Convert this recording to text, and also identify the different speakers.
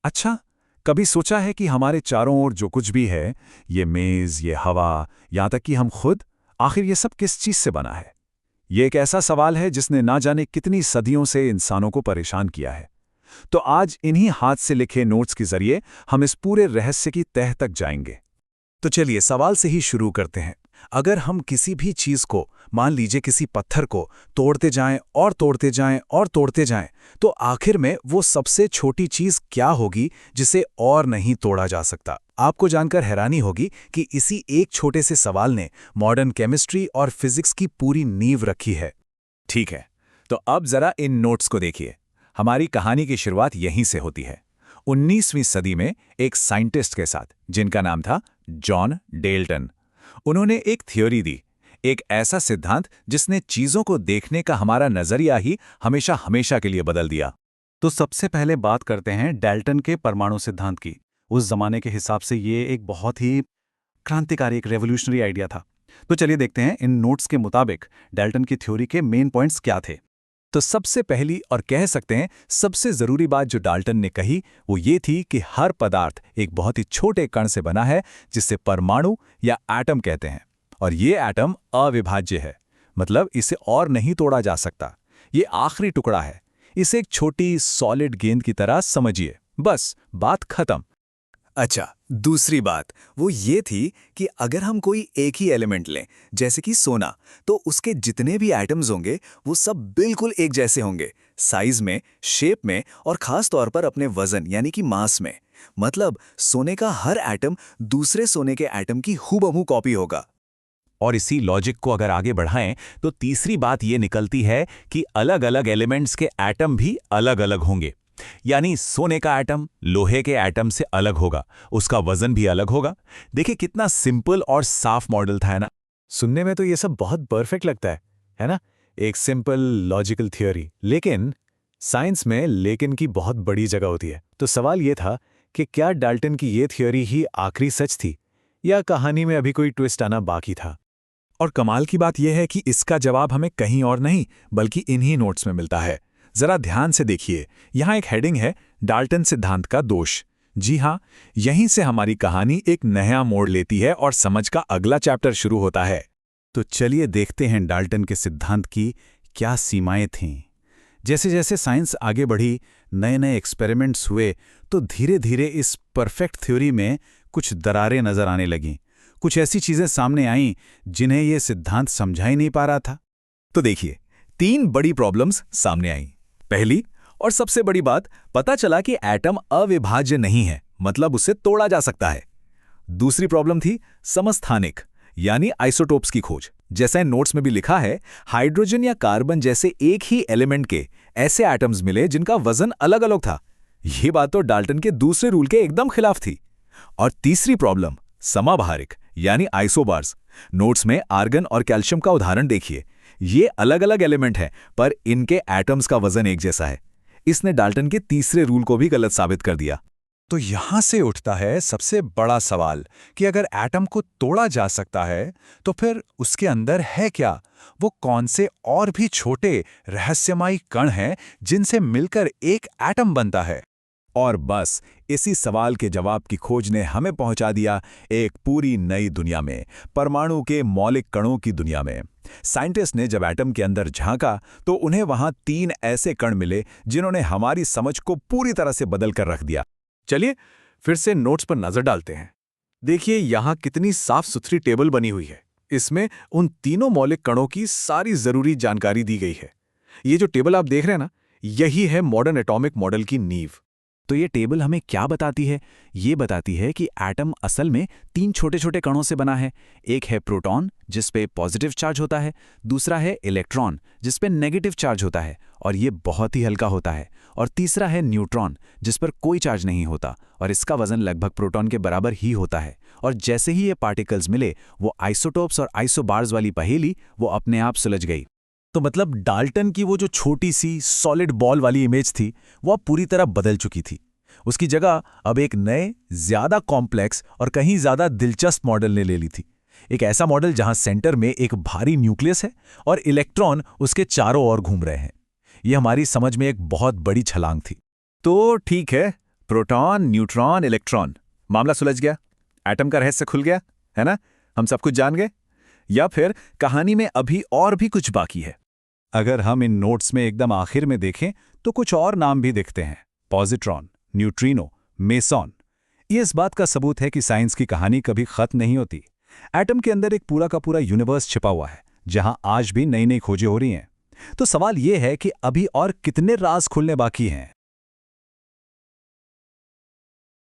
Speaker 1: अच्छा, कभी सोचा है कि हमारे चारों ओर जो कुछ भी है, ये मेज़, ये हवा, यहाँ तक कि हम खुद, आखिर ये सब किस चीज़ से बना है? ये एक ऐसा सवाल है जिसने ना जाने कितनी सदियों से इंसानों को परेशान किया है। तो आज इन्हीं हाथ से लिखे नोट्स के जरिए हम इस पूरे रहस्य की तह तक जाएंगे।
Speaker 2: तो चलिए सवाल से ही शुरू करते हैं। अगर हम किसी भी चीज को, मान लीजिए किसी पत्थर को, तोड़ते जाएं और तोड़ते जाएं और तोड़ते जाएं, तो आखिर में वो सबसे छोटी चीज क्या होगी जिसे और नहीं तोड़ा जा सकता? आपको जानकर हैरानी होगी कि इसी एक छोटे से सवाल ने मॉडर्न केमिस्ट्री और फिजिक्स की पूरी नींव रखी है।
Speaker 1: ठीक है, तो अब जरा इन नोट्स को देखिए। हमारी कहानी की शुरुआत यहीं से होती है, 19वीं सदी में एक साइंटिस्ट के साथ जिनका नाम था जॉन डेल्टन। उन्होंने एक थ्योरी दी, एक ऐसा सिद्धांत जिसने चीजों को देखने का हमारा नजरिया ही हमेशा हमेशा के लिए बदल दिया।
Speaker 2: तो सबसे पहले बात करते हैं डाल्टन के परमाणु सिद्धांत की। उस जमाने के हिसाब से ये एक बहुत ही क्रांतिकारी, एक रेवोल्यूशनरी आइडिया था। तो चलिए देखते हैं इन नोट्स के मुताबिक डाल्टन की थ्योरी के मेन पॉइंट्स क्या थे।
Speaker 1: तो सबसे पहली और कह सकते हैं सबसे जरूरी बात जो डाल्टन ने कही वो ये थी कि हर पदार्थ एक बहुत ही छोटे कण से बना है जिसे परमाणु या एटम कहते हैं, और ये एटम अविभाज्य है, मतलब इसे और नहीं तोड़ा जा सकता। ये आखिरी टुकड़ा है, इसे एक छोटी सॉलिड गेंद की तरह समझिए, बस बात खत्म।
Speaker 2: अच्छा, दूसरी बात वो ये थी कि अगर हम कोई एक ही एलिमेंट लें, जैसे कि सोना, तो उसके जितने भी एटम्स होंगे वो सब बिल्कुल एक जैसे होंगे, साइज में, शेप में और खास तौर पर अपने वजन यानी कि मास में। मतलब सोने का हर एटम दूसरे सोने के एटम की हूबहू कॉपी होगा।
Speaker 1: और इसी लॉजिक को अगर आगे बढ़ाएं तो तीसरी बात ये निकलती है कि अलग अलग एलिमेंट्स के एटम भी अलग अलग होंगे। यानी सोने का एटम लोहे के एटम से अलग होगा, उसका वजन भी अलग होगा। देखिए कितना सिंपल और साफ मॉडल था, है ना?
Speaker 2: सुनने में तो ये सब बहुत परफेक्ट लगता है ना? एक सिंपल लॉजिकल थियोरी, लेकिन साइंस में लेकिन की बहुत बड़ी जगह होती है। तो सवाल ये था कि क्या डाल्टन की ये थियोरी ही आखिरी सच थी, या कहानी में अभी कोई ट्विस्ट आना बाकी था?
Speaker 1: और कमाल की बात यह है कि इसका जवाब हमें कहीं और नहीं बल्कि इन्हीं नोट्स में मिलता है। जरा ध्यान से देखिए, यहाँ एक हेडिंग है, डाल्टन सिद्धांत का दोष। जी हाँ, यहीं से हमारी कहानी एक नया मोड़ लेती है और समझ का अगला चैप्टर शुरू होता है।
Speaker 2: तो चलिए देखते हैं डाल्टन के सिद्धांत की क्या सीमाएं थीं। जैसे जैसे साइंस आगे बढ़ी, नए नए एक्सपेरिमेंट्स हुए, तो धीरे धीरे इस परफेक्ट थ्योरी में कुछ दरारें नजर आने लगीं। कुछ ऐसी चीजें सामने आईं जिन्हें यह सिद्धांत समझा ही नहीं पा रहा था।
Speaker 1: तो देखिए, 3 बड़ी प्रॉब्लम्स सामने आईं। पहली और सबसे बड़ी बात, पता चला कि एटम अविभाज्य नहीं है, मतलब उसे तोड़ा जा सकता है। दूसरी प्रॉब्लम थी समस्थानिक, यानी आइसोटोप्स की खोज। जैसा इन नोट्स में भी लिखा है, हाइड्रोजन या कार्बन जैसे एक ही एलिमेंट के ऐसे एटम्स मिले जिनका वजन अलग अलग था। ये बात तो डाल्टन के दूसरे रूल के एकदम खिलाफ थी। और तीसरी प्रॉब्लम समाभारिक, यानी आइसोबार्स। नोट्स में आर्गन और कैल्शियम का उदाहरण देखिए। ये अलग अलग एलिमेंट हैं, पर इनके एटम्स का वजन एक जैसा है। इसने डाल्टन के तीसरे रूल को भी गलत साबित कर दिया।
Speaker 2: तो यहां से उठता है सबसे बड़ा सवाल कि अगर एटम को तोड़ा जा सकता है, तो फिर उसके अंदर है क्या? वो कौन से और भी छोटे रहस्यमयी कण हैं जिनसे मिलकर एक एटम बनता है?
Speaker 1: और बस इसी सवाल के जवाब की खोज ने हमें पहुंचा दिया एक पूरी नई दुनिया में, परमाणु के मौलिक कणों की दुनिया में। साइंटिस्ट ने जब एटम के अंदर झांका तो उन्हें वहां 3 ऐसे कण मिले जिन्होंने हमारी समझ को पूरी तरह से बदल कर रख दिया।
Speaker 2: चलिए फिर से नोट्स पर नजर डालते हैं। देखिए यहां कितनी साफ सुथरी टेबल बनी हुई है। इसमें उन तीनों मौलिक कणों की सारी जरूरी जानकारी दी गई है। ये जो टेबल आप देख रहे हैं ना, यही है मॉडर्न एटॉमिक मॉडल की नींव।
Speaker 1: तो ये टेबल हमें क्या बताती है? ये बताती है कि एटम असल में 3 छोटे छोटे कणों से बना है। एक है प्रोटॉन जिस पे पॉजिटिव चार्ज होता है, दूसरा है इलेक्ट्रॉन जिस पे नेगेटिव चार्ज होता है और ये बहुत ही हल्का होता है, और तीसरा है न्यूट्रॉन जिस पर कोई चार्ज नहीं होता और इसका वजन लगभग प्रोटॉन के बराबर ही होता है। और जैसे ही ये पार्टिकल्स मिले, वो आइसोटोप्स और आइसोबार्स वाली पहेली वो अपने आप सुलझ गई। तो मतलब डाल्टन की वो जो छोटी सी सॉलिड बॉल वाली इमेज थी, वो अब पूरी तरह बदल चुकी थी। उसकी जगह अब एक नए, ज्यादा कॉम्प्लेक्स और कहीं ज्यादा दिलचस्प मॉडल ने ले ली थी। एक ऐसा मॉडल जहां सेंटर में एक भारी न्यूक्लियस है और इलेक्ट्रॉन उसके चारों ओर घूम रहे हैं। यह हमारी समझ में एक बहुत बड़ी छलांग थी।
Speaker 2: तो ठीक है,
Speaker 1: प्रोटॉन, न्यूट्रॉन, इलेक्ट्रॉन, मामला सुलझ गया, एटम का रहस्य खुल गया, है ना? हम सब कुछ जान गए। या फिर कहानी में अभी और भी कुछ बाकी है?
Speaker 2: अगर हम इन नोट्स में एकदम आखिर में देखें तो कुछ और नाम भी दिखते हैं, पॉजिट्रॉन, न्यूट्रिनो, मेसॉन। ये इस बात का सबूत है कि साइंस की कहानी कभी खत्म नहीं होती। एटम के अंदर एक पूरा का पूरा यूनिवर्स छिपा हुआ है, जहां आज भी नई नई खोजें हो रही हैं। तो सवाल ये है कि अभी और कितने राज खुलने बाकी हैं।